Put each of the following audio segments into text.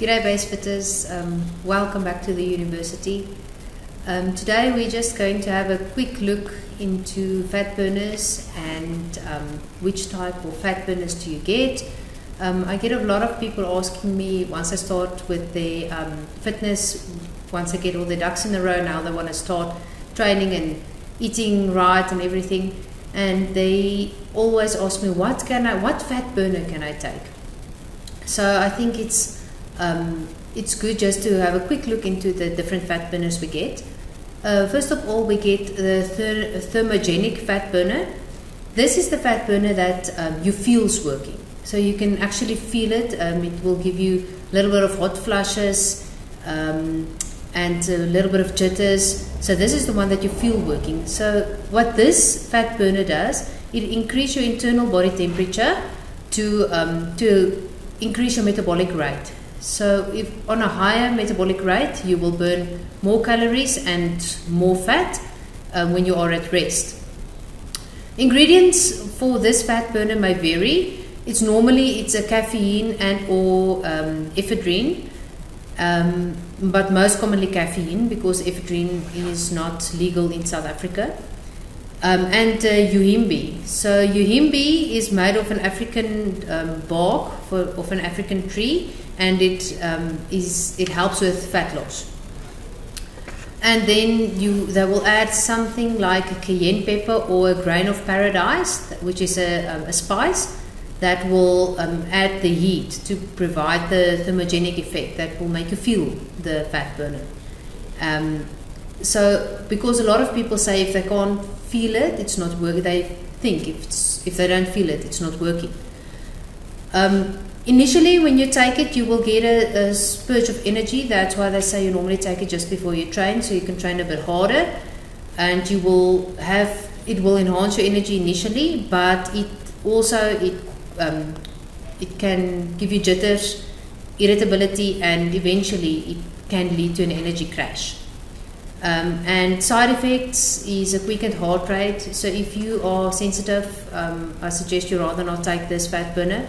G'day Basefitters, welcome back to the university. Today we're just going to have a quick look into fat burners and which type of fat burners do you get. I get a lot of people asking me once I start with their fitness, once I get all the ducks in a row, now they want to start training and eating right and everything, and they always ask me what fat burner can I take. So I think it's good just to have a quick look into the different fat burners we get. First of all, we get the thermogenic fat burner. This is the fat burner that you feel's working. So you can actually feel it. It will give you a little bit of hot flushes and a little bit of jitters. So this is the one that you feel working. So what this fat burner does, it increases your internal body temperature to increase your metabolic rate. So if on a higher metabolic rate, you will burn more calories and more fat when you are at rest. Ingredients for this fat burner may vary. It's a caffeine and or ephedrine, but most commonly caffeine because ephedrine is not legal in South Africa. And Yohimbe. So Yohimbe is made of an African bark of an African tree, and it helps with fat loss. And then they will add something like a cayenne pepper or a grain of paradise, which is a spice that will add the heat to provide the thermogenic effect that will make you feel the fat burner. So because a lot of people say if they can't feel it, it's not working. They think if they don't feel it, it's not working. Initially, when you take it, you will get a spurge of energy. That's why they say you normally take it just before you train, so you can train a bit harder, and it will enhance your energy initially, but it can give you jitters, irritability, and eventually it can lead to an energy crash. And side effects is a quickened heart rate. So if you are sensitive, I suggest you rather not take this fat burner.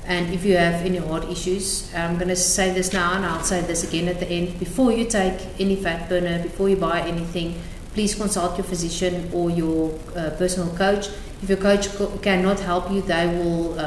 And if you have any heart issues, I'm going to say this now and I'll say this again at the end. Before you take any fat burner, before you buy anything, please consult your physician or your personal coach. If your coach cannot help you, they will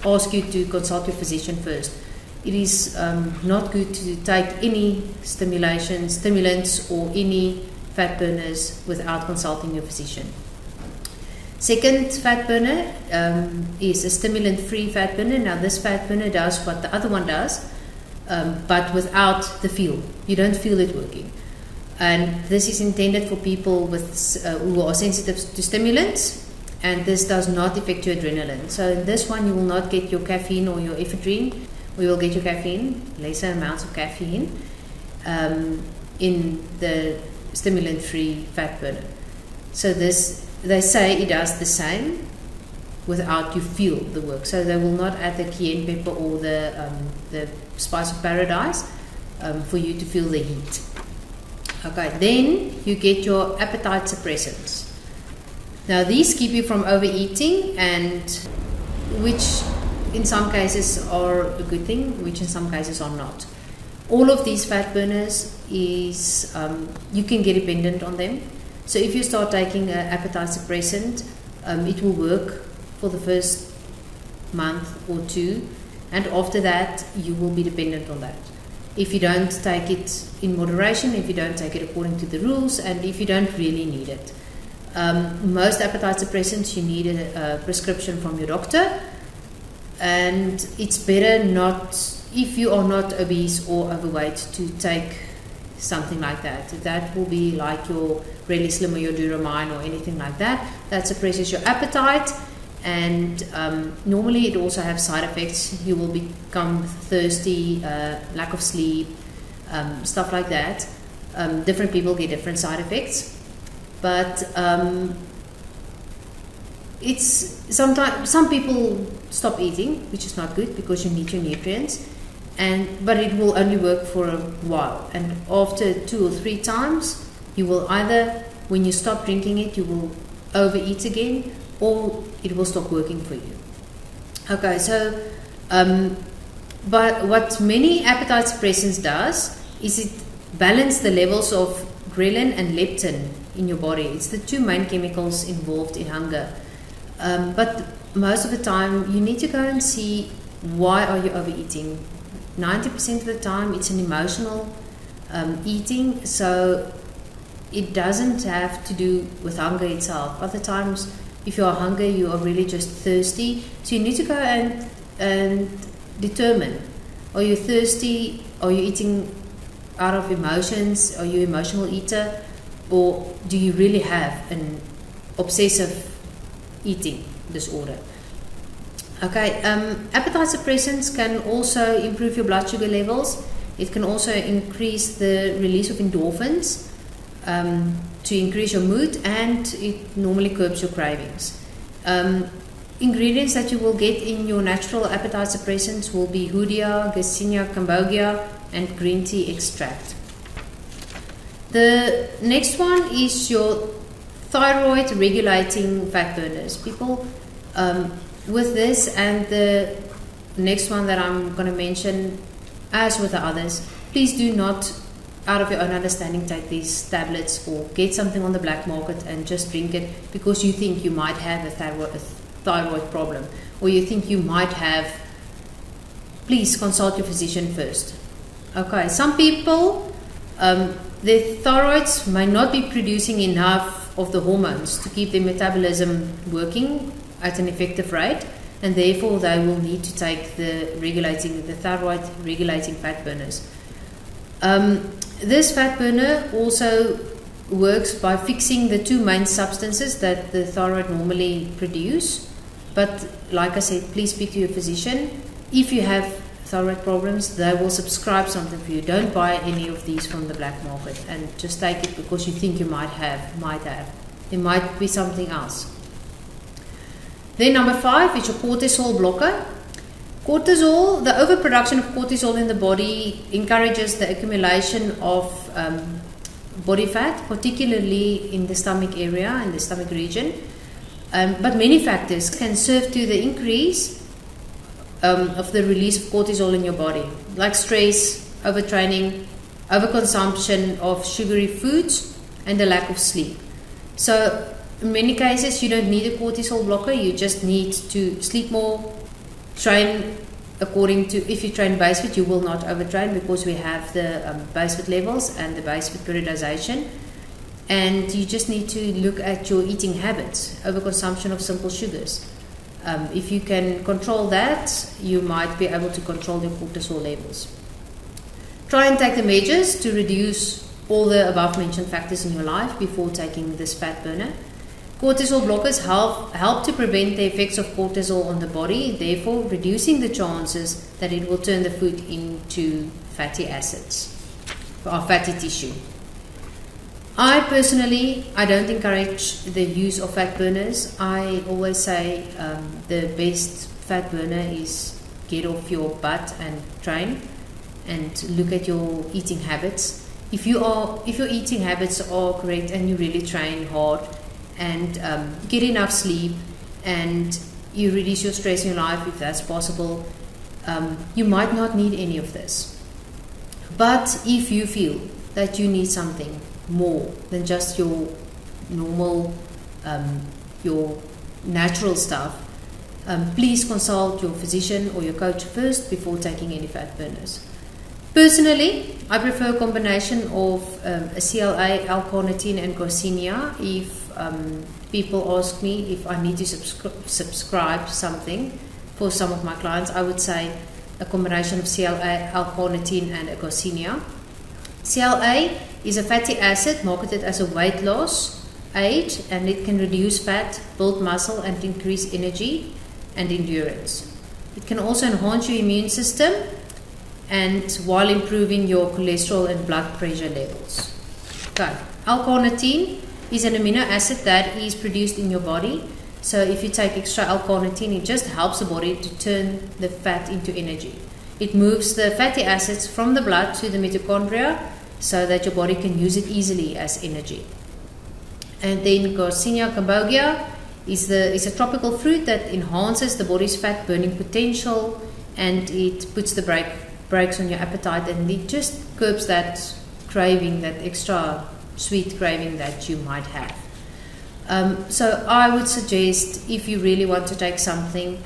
ask you to consult your physician first. It is not good to take any stimulants or any fat burners without consulting your physician. Second fat burner is a stimulant-free fat burner. Now this fat burner does what the other one does, but without the feel. You don't feel it working. And this is intended for people who are sensitive to stimulants, and this does not affect your adrenaline. So in this one you will not get your caffeine or your ephedrine. We will get your caffeine, lesser amounts of caffeine, in the stimulant-free fat burner. So they say it does the same without you feel the work. So they will not add the cayenne pepper or the spice of paradise for you to feel the heat. Okay, then you get your appetite suppressants. Now these keep you from overeating, and which in some cases are a good thing, which in some cases are not. All of these fat burners is you can get dependent on them. So if you start taking an appetite suppressant, it will work for the first month or two, and after that you will be dependent on that. If you don't take it in moderation, if you don't take it according to the rules, and if you don't really need it. Most appetite suppressants you need a prescription from your doctor. And it's better not, if you are not obese or overweight, to take something like that. That will be like your Really Slim or your Duramine or anything like that. That suppresses your appetite, and normally it also has side effects. You will become thirsty, lack of sleep, stuff like that. Different people get different side effects, but sometimes some people stop eating, which is not good because you need your nutrients, but it will only work for a while, and after 2 or 3 times you will either, when you stop drinking it, you will overeat again, or it will stop working for you. Okay, so but what many appetite suppressants does is it balance the levels of ghrelin and leptin in your body. It's the two main chemicals involved in hunger. But most of the time, you need to go and see why are you overeating. 90% of the time, it's an emotional eating, so it doesn't have to do with hunger itself. Other times, if you are hungry, you are really just thirsty. So you need to go and determine, are you thirsty? Are you eating out of emotions? Are you an emotional eater? Or do you really have an obsessive eating disorder? Okay, appetite suppressants can also improve your blood sugar levels. It can also increase the release of endorphins to increase your mood, and it normally curbs your cravings. Ingredients that you will get in your natural appetite suppressants will be Hoodia, Garcinia cambogia, and green tea extract. The next one is your thyroid regulating fat burners. People with this and the next one that I'm going to mention, as with the others, please do not, out of your own understanding, take these tablets or get something on the black market and just drink it because you think you might have a thyroid problem, or you think you might have. Please consult your physician first. Okay, some people, their thyroids may not be producing enough of the hormones to keep their metabolism working at an effective rate, and therefore they will need to take the thyroid regulating fat burners. This fat burner also works by fixing the two main substances that the thyroid normally produce. But like I said, please speak to your physician. If you have thyroid problems, they will prescribe something for you. Don't buy any of these from the black market and just take it because you think you might have. There might be something else. Then number 5 is your cortisol blocker. Cortisol, the overproduction of cortisol in the body encourages the accumulation of body fat, particularly in the stomach area, in the stomach region. But many factors can serve to the increase of the release of cortisol in your body, like stress, overtraining, overconsumption of sugary foods, and the lack of sleep. So in many cases, you don't need a cortisol blocker. You just need to sleep more, train according to, if you train BaseFit, you will not overtrain because we have the BaseFit levels and the BaseFit periodization. And you just need to look at your eating habits, overconsumption of simple sugars. If you can control that, you might be able to control your cortisol levels. Try and take the measures to reduce all the above mentioned factors in your life before taking this fat burner. Cortisol blockers help to prevent the effects of cortisol on the body, therefore reducing the chances that it will turn the food into fatty acids or fatty tissue. I personally, I don't encourage the use of fat burners. I always say the best fat burner is get off your butt and train and look at your eating habits. If your eating habits are correct and you really train hard and get enough sleep and you reduce your stress in your life if that's possible, you might not need any of this. But if you feel that you need something more than just your normal, your natural stuff, please consult your physician or your coach first before taking any fat burners. Personally, I prefer a combination of a CLA, L-carnitine and Garcinia. If people ask me if I need to subscribe something for some of my clients, I would say a combination of CLA, L-carnitine and a Garcinia. CLA is a fatty acid marketed as a weight loss aid, and it can reduce fat, build muscle, and increase energy and endurance. It can also enhance your immune system and while improving your cholesterol and blood pressure levels. Okay. L-carnitine is an amino acid that is produced in your body. So if you take extra L-carnitine, it just helps the body to turn the fat into energy. It moves the fatty acids from the blood to the mitochondria so that your body can use it easily as energy. And then Garcinia cambogia is a tropical fruit that enhances the body's fat burning potential and it puts the brakes on your appetite, and it just curbs that craving, that extra sweet craving that you might have. So I would suggest, if you really want to take something,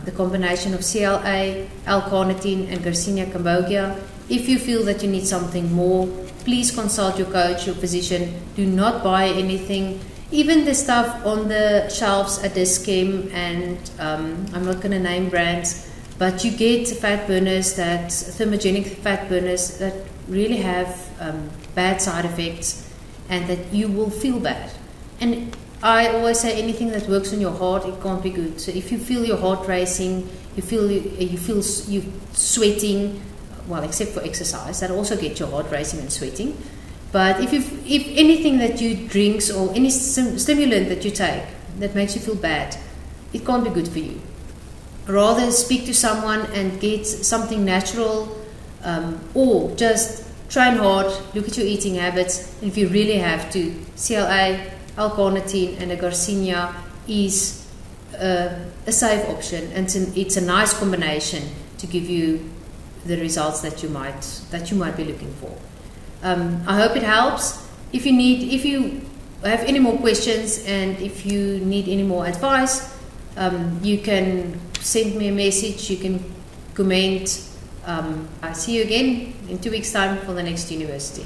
the combination of CLA, L-carnitine and Garcinia cambogia. If you feel that you need something more, please consult your coach, your physician. Do not buy anything, even the stuff on the shelves at Dis-Chem, and I'm not going to name brands, but you get fat burners, that thermogenic fat burners that really have bad side effects, and that you will feel bad. And I always say, anything that works on your heart, it can't be good. So if you feel your heart racing, you feel you sweating, well, except for exercise, that also gets your heart racing and sweating. But if anything that you drink or any stimulant that you take that makes you feel bad, it can't be good for you. Rather speak to someone and get something natural, or just train hard, look at your eating habits, and if you really have to, CLA, L-carnitine and a Garcinia is a safe option, and it's a nice combination to give you the results that you might be looking for. I hope it helps. If you have any more questions and if you need any more advice, you can send me a message, you can comment. I'll see you again in 2 weeks' time for the next university.